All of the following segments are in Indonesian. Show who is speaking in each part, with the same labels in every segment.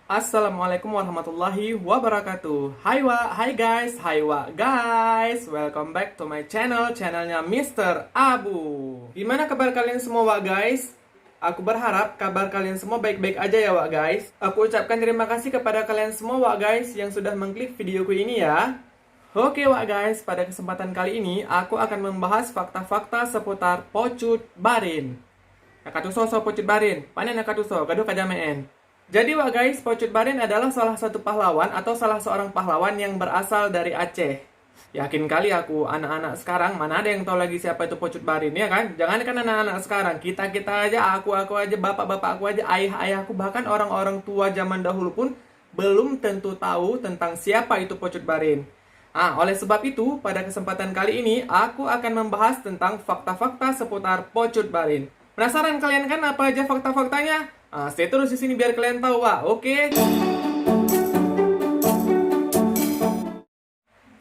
Speaker 1: Assalamualaikum warahmatullahi wabarakatuh. Hai guys, welcome back to my channelnya Mr. Abu. Gimana kabar kalian semua guys? Aku berharap kabar kalian semua baik-baik aja ya guys. Aku ucapkan terima kasih kepada kalian semua guys yang sudah mengklik videoku ini ya. Oke guys, pada kesempatan kali ini aku akan membahas fakta-fakta seputar Pocut Barin. Nakatuso so Pocut Barin, panen nakatuso, gaduh kajameen. Jadi guys, Pocut Barin adalah salah satu pahlawan atau salah seorang pahlawan yang berasal dari Aceh. Yakin kali aku, anak-anak sekarang mana ada yang tahu lagi siapa itu Pocut Barin ya kan? Jangan kan anak-anak sekarang, kita aja, aku aja, bapak aku aja, ayahku, bahkan orang-orang tua zaman dahulu pun belum tentu tahu tentang siapa itu Pocut Barin. Oleh sebab itu, pada kesempatan kali ini aku akan membahas tentang fakta-fakta seputar Pocut Barin. Penasaran kalian kan apa aja fakta-faktanya? Stay terus di sini biar kalian tahu, oke?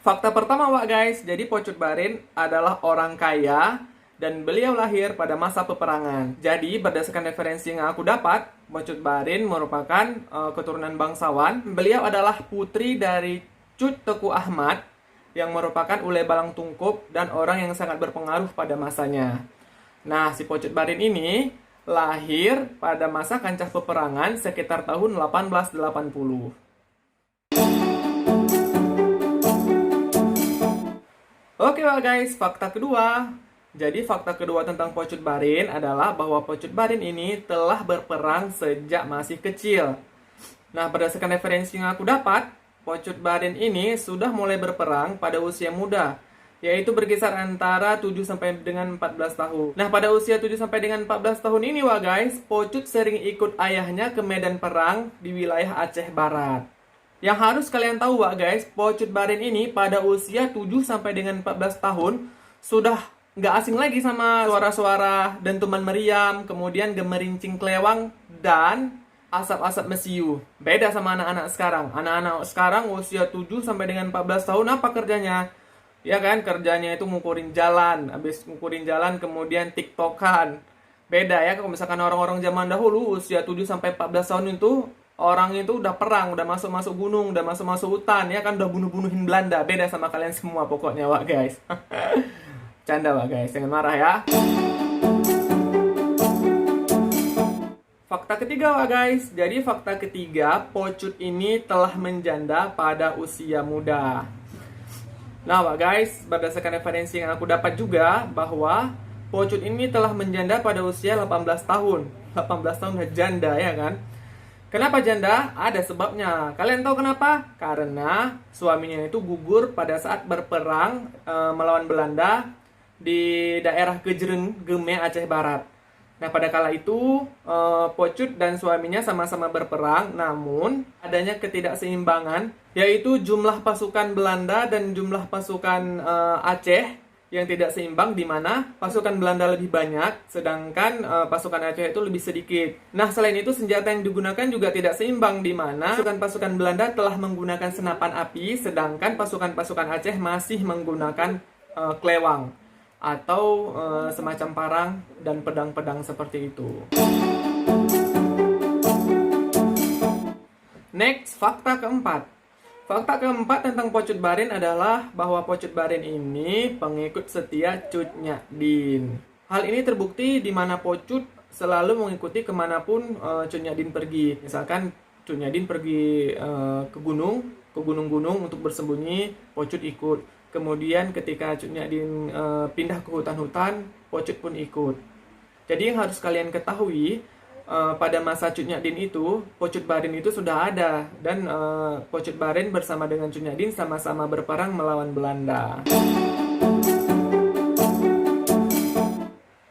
Speaker 1: Fakta pertama, guys. Jadi Pocut Barin adalah orang kaya dan beliau lahir pada masa peperangan. Jadi berdasarkan referensi yang aku dapat, Pocut Barin merupakan keturunan bangsawan. Beliau adalah putri dari Cut Teku Ahmad yang merupakan ule balang tungkup dan orang yang sangat berpengaruh pada masanya. Nah, si Pocut Barin ini lahir pada masa kancah peperangan sekitar tahun 1880. Oke guys, fakta kedua. Jadi fakta kedua tentang Pocut Barin adalah bahwa Pocut Barin ini telah berperang sejak masih kecil. Nah, berdasarkan referensi yang aku dapat, Pocut Barin ini sudah mulai berperang pada usia muda, yaitu berkisar antara 7 sampai dengan 14 tahun. Nah, pada usia 7 sampai dengan 14 tahun ini guys, Pocut sering ikut ayahnya ke medan perang di wilayah Aceh Barat. Yang harus kalian tahu guys, Pocut Barin ini pada usia 7 sampai dengan 14 tahun sudah nggak asing lagi sama suara-suara dentuman meriam, kemudian gemerincing kelewang, dan asap-asap mesiu. Beda sama anak-anak sekarang. Anak-anak sekarang usia 7 sampai dengan 14 tahun apa kerjanya? Ya kan, kerjanya itu ngukurin jalan. Habis ngukurin jalan kemudian tiktokan. Beda ya, kalau misalkan orang-orang zaman dahulu usia 7 sampai 14 tahun itu orang itu udah perang, udah masuk-masuk gunung, udah masuk-masuk hutan ya kan, udah bunuh-bunuhin Belanda. Beda sama kalian semua pokoknya guys. Canda guys, jangan marah ya. Fakta ketiga guys. Jadi fakta ketiga, Pocut ini telah menjanda pada usia muda. Nah guys, berdasarkan referensi yang aku dapat juga bahwa Pocut ini telah menjanda pada usia 18 tahun. 18 tahun udah janda ya kan. Kenapa janda? Ada sebabnya. Kalian tahu kenapa? Karena suaminya itu gugur pada saat berperang melawan Belanda di daerah Kejeren, Geme, Aceh Barat. Nah, pada kala itu Pocut dan suaminya sama-sama berperang, namun adanya ketidakseimbangan, yaitu jumlah pasukan Belanda dan jumlah pasukan Aceh yang tidak seimbang, di mana pasukan Belanda lebih banyak, sedangkan pasukan Aceh itu lebih sedikit. Nah, selain itu senjata yang digunakan juga tidak seimbang, di mana pasukan Belanda telah menggunakan senapan api, sedangkan pasukan Aceh masih menggunakan kelewang atau semacam parang dan pedang-pedang seperti itu. Next, fakta keempat. Fakta keempat tentang Pocut Barin adalah bahwa Pocut Barin ini pengikut setia Cut Nyak-Din. Hal ini terbukti di mana Pocut selalu mengikuti kemanapun Cut Nyak-Din pergi. Misalkan Cut Nyak-Din pergi ke gunung-gunung untuk bersembunyi, Pocut ikut. Kemudian ketika Cut Nyak-Din pindah ke hutan-hutan, Pocut pun ikut. Jadi yang harus kalian ketahui, pada masa Cut Nyak-Din itu, Pocut Barin itu sudah ada. Dan Pocut Barin bersama dengan Cut Nyak-Din sama-sama berperang melawan Belanda.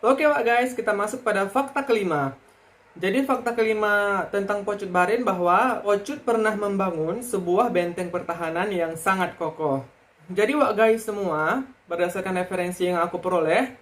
Speaker 1: Oke guys, kita masuk pada fakta kelima. Jadi fakta kelima tentang Pocut Barin bahwa Pocut pernah membangun sebuah benteng pertahanan yang sangat kokoh. Jadi guys semua, berdasarkan referensi yang aku peroleh,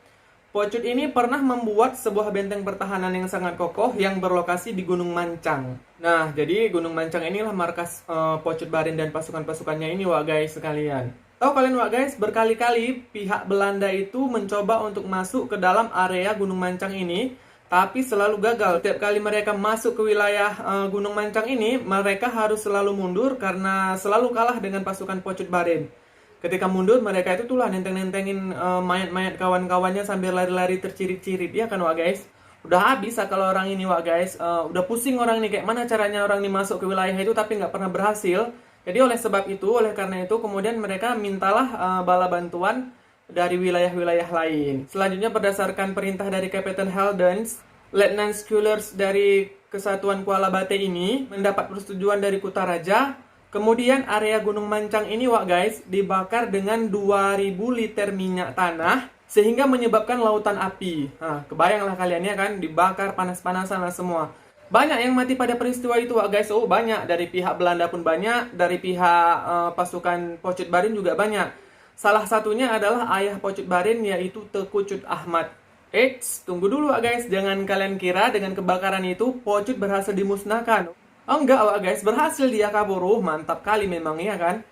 Speaker 1: Pocut ini pernah membuat sebuah benteng pertahanan yang sangat kokoh yang berlokasi di Gunung Mancang. Nah, jadi Gunung Mancang inilah markas Pocut Barin dan pasukan-pasukannya ini guys sekalian. Tahu kalian guys, berkali-kali pihak Belanda itu mencoba untuk masuk ke dalam area Gunung Mancang ini, tapi selalu gagal. Setiap kali mereka masuk ke wilayah Gunung Mancang ini, mereka harus selalu mundur karena selalu kalah dengan pasukan Pocut Barin. Ketika mundur, mereka itu tulah nenteng-nentengin mayat-mayat kawan-kawannya sambil lari-lari tercirit-cirit, ya kan Wak guys? Udah habis kalau orang ini Wak guys, udah pusing orang ini kayak mana caranya orang ini masuk ke wilayah itu tapi nggak pernah berhasil. Jadi oleh sebab itu, oleh karena itu kemudian mereka mintalah bala bantuan dari wilayah-wilayah lain. Selanjutnya berdasarkan perintah dari Kapten Heldens, Letnan Scullers dari Kesatuan Kuala Bate ini mendapat persetujuan dari Kutaraja. Kemudian area Gunung Mancang ini Wak guys dibakar dengan 2000 liter minyak tanah sehingga menyebabkan lautan api. Nah, kebayanglah kalian ya kan, dibakar panas-panasan lah semua. Banyak yang mati pada peristiwa itu Wak guys. Oh banyak, dari pihak Belanda pun banyak, dari pihak pasukan Pocut Barin juga banyak. Salah satunya adalah ayah Pocut Barin yaitu Teuku Cut Ahmad. Eits, tunggu dulu Wak guys, jangan kalian kira dengan kebakaran itu Pocut berhasil dimusnahkan. Oh enggak Wak guys, berhasil dia kabur. Mantap kali memang ya kan.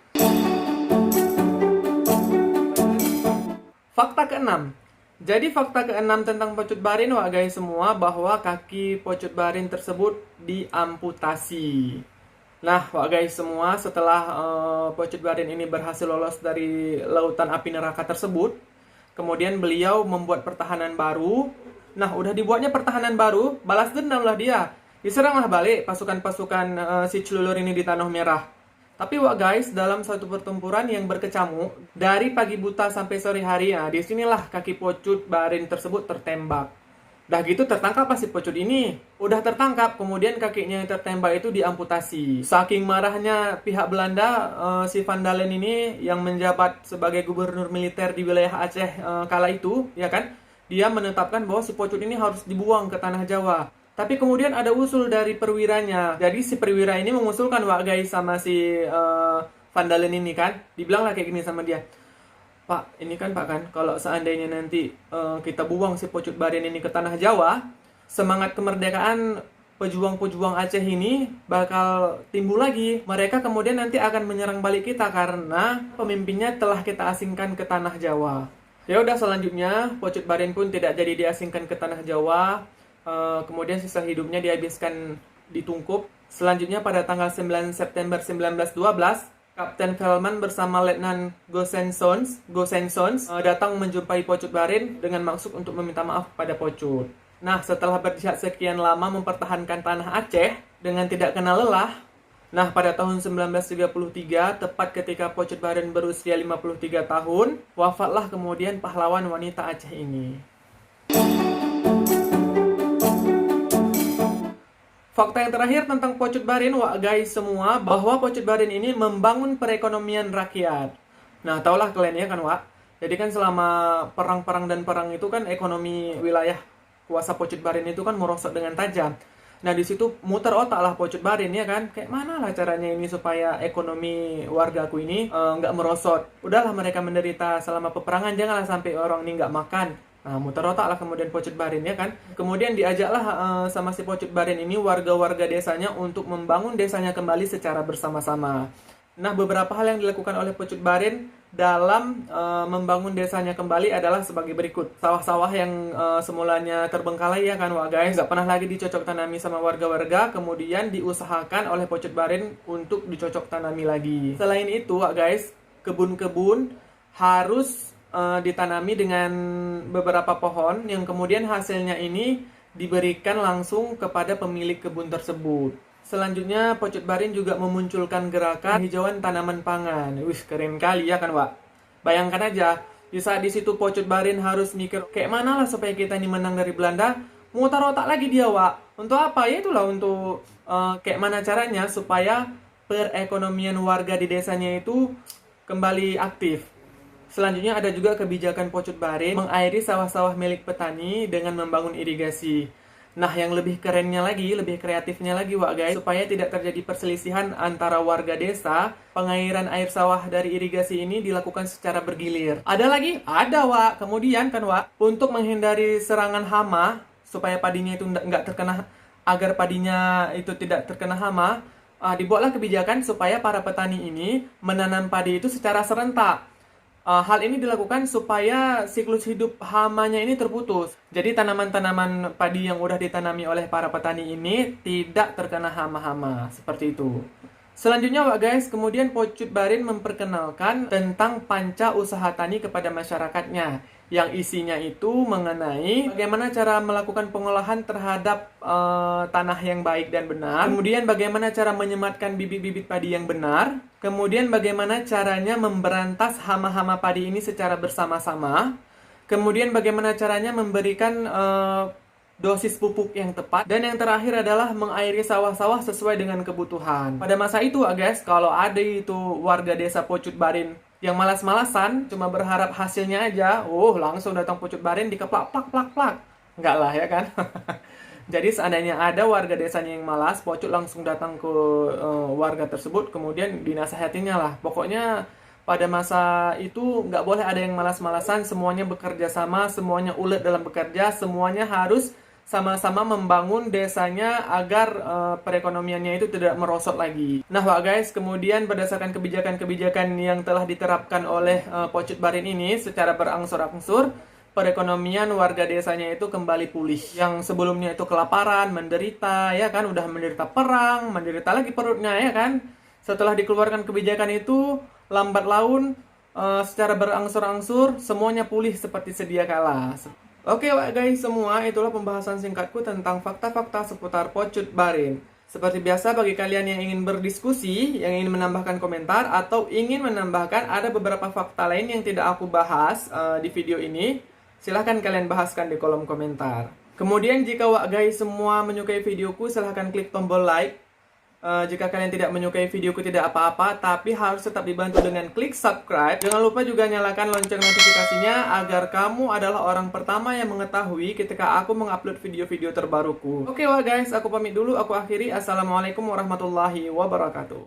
Speaker 1: Fakta keenam. Jadi fakta keenam tentang Pocut Barin Wak guys semua, bahwa kaki Pocut Barin tersebut diamputasi. Nah, Wak guys semua, setelah Pocut Barin ini berhasil lolos dari lautan api neraka tersebut, kemudian beliau membuat pertahanan baru. Nah, udah dibuatnya pertahanan baru, balas dendam lah dia. Diseranglah balik pasukan-pasukan si Celulur ini di Tanah Merah. Tapi Wak guys, dalam suatu pertempuran yang berkecamuk, dari pagi buta sampai sore hari, nah disinilah kaki Pocut Barin tersebut tertembak. Dah gitu tertangkap si Pocut ini. Udah tertangkap, kemudian kakinya yang tertembak itu diamputasi. Saking marahnya pihak Belanda, si Van Dalen ini yang menjabat sebagai gubernur militer di wilayah Aceh kala itu, ya kan? Dia menetapkan bahwa si Pocut ini harus dibuang ke tanah Jawa. Tapi kemudian ada usul dari perwiranya. Jadi si perwira ini mengusulkan Wak guys sama si Van Dalen ini kan. Dibilanglah kayak gini sama dia. Pak, ini kan Pak kan, kalau seandainya nanti kita buang si Pocut Barin ini ke tanah Jawa, semangat kemerdekaan pejuang-pejuang Aceh ini bakal timbul lagi. Mereka kemudian nanti akan menyerang balik kita karena pemimpinnya telah kita asingkan ke tanah Jawa. Ya udah, selanjutnya Pocut Barin pun tidak jadi diasingkan ke tanah Jawa. Kemudian sisa hidupnya dihabiskan di Tungkup. Selanjutnya pada tanggal 9 September 1912, Kapten Velman bersama Letnan Gosensons datang menjumpai Pocut Barin dengan maksud untuk meminta maaf pada Pocut. Nah, setelah berjihad sekian lama mempertahankan tanah Aceh dengan tidak kenal lelah, nah pada tahun 1933, tepat ketika Pocut Barin berusia 53 tahun, wafatlah kemudian pahlawan wanita Aceh ini. Fakta yang terakhir tentang Pocut Barin Wak guys semua, bahwa Pocut Barin ini membangun perekonomian rakyat. Nah, taulah kalian ya kan Wak. Jadi kan selama perang-perang dan perang itu kan ekonomi wilayah kuasa Pocut Barin itu kan merosot dengan tajam. Nah, di situ muter otak lah Pocut Barin ya kan. Kayak mana lah caranya ini supaya ekonomi wargaku ini nggak merosot. Udahlah mereka menderita selama peperangan, janganlah sampai orang ini nggak makan. Nah, muter otak lah kemudian Pocut Barin ya kan. Kemudian diajaklah sama si Pocut Barin ini warga-warga desanya untuk membangun desanya kembali secara bersama-sama. Nah, beberapa hal yang dilakukan oleh Pocut Barin dalam membangun desanya kembali adalah sebagai berikut. Sawah-sawah yang semulanya terbengkalai ya kan Wak guys, nggak pernah lagi dicocok tanami sama warga-warga, kemudian diusahakan oleh Pocut Barin untuk dicocok tanami lagi. Selain itu Wak guys, kebun-kebun harus ditanami dengan beberapa pohon yang kemudian hasilnya ini diberikan langsung kepada pemilik kebun tersebut. Selanjutnya Pocut Barin juga memunculkan gerakan hijauan tanaman pangan. Wih, keren kali ya kan Wak. Bayangkan aja, di saat di situ Pocut Barin harus mikir kayak mana lah supaya kita ini menang dari Belanda. Mutar otak lagi dia Wak. Untuk apa? Ya itulah untuk kayak mana caranya supaya perekonomian warga di desanya itu kembali aktif. Selanjutnya ada juga kebijakan Pocut Barin mengairi sawah-sawah milik petani dengan membangun irigasi. Nah, yang lebih kerennya lagi, lebih kreatifnya lagi Wak guys, supaya tidak terjadi perselisihan antara warga desa, pengairan air sawah dari irigasi ini dilakukan secara bergilir. Ada lagi? Ada Wak. Kemudian kan Wak, untuk menghindari serangan hama, supaya padinya itu nggak terkena, agar padinya itu tidak terkena hama, dibuatlah kebijakan supaya para petani ini menanam padi itu secara serentak. Hal ini dilakukan supaya siklus hidup hamanya ini terputus. Jadi tanaman-tanaman padi yang udah ditanami oleh para petani ini tidak terkena hama-hama, seperti itu. Selanjutnya Wak guys, kemudian Pocut Barin memperkenalkan tentang panca usaha tani kepada masyarakatnya, yang isinya itu mengenai bagaimana cara melakukan pengolahan terhadap tanah yang baik dan benar, kemudian bagaimana cara menyematkan bibit-bibit padi yang benar, kemudian bagaimana caranya memberantas hama-hama padi ini secara bersama-sama, kemudian bagaimana caranya memberikan dosis pupuk yang tepat, dan yang terakhir adalah mengairi sawah-sawah sesuai dengan kebutuhan. Pada masa itu guys, kalau ada itu warga desa Pocut Barin yang malas-malasan cuma berharap hasilnya aja, langsung datang Pocut Barin dikeplak plak plak plak. Enggak lah ya kan. Jadi seandainya ada warga desanya yang malas, Pocut langsung datang ke warga tersebut, kemudian dinasehatinya lah. Pokoknya pada masa itu nggak boleh ada yang malas-malasan, semuanya bekerja sama, semuanya ulet dalam bekerja, semuanya harus sama-sama membangun desanya agar perekonomiannya itu tidak merosot lagi. Nah Wak guys, kemudian berdasarkan kebijakan-kebijakan yang telah diterapkan oleh Pocut Barin ini secara berangsur-angsur, perekonomian warga desanya itu kembali pulih. Yang sebelumnya itu kelaparan, menderita, ya kan, udah menderita perang, menderita lagi perutnya, ya kan. Setelah dikeluarkan kebijakan itu, lambat laun, secara berangsur-angsur, semuanya pulih seperti sedia kala. Oke Wak guys, semua itulah pembahasan singkatku tentang fakta-fakta seputar Pocut Barin. Seperti biasa, bagi kalian yang ingin berdiskusi, yang ingin menambahkan komentar, atau ingin menambahkan ada beberapa fakta lain yang tidak aku bahas di video ini, silahkan kalian bahaskan di kolom komentar. Kemudian jika Wak guys semua menyukai videoku, silahkan klik tombol like. Jika kalian tidak menyukai videoku tidak apa-apa, tapi harus tetap dibantu dengan klik subscribe. Jangan lupa juga nyalakan lonceng notifikasinya agar kamu adalah orang pertama yang mengetahui ketika aku mengupload video-video terbaruku. Oke Wak guys, aku pamit dulu, aku akhiri. Assalamualaikum warahmatullahi wabarakatuh.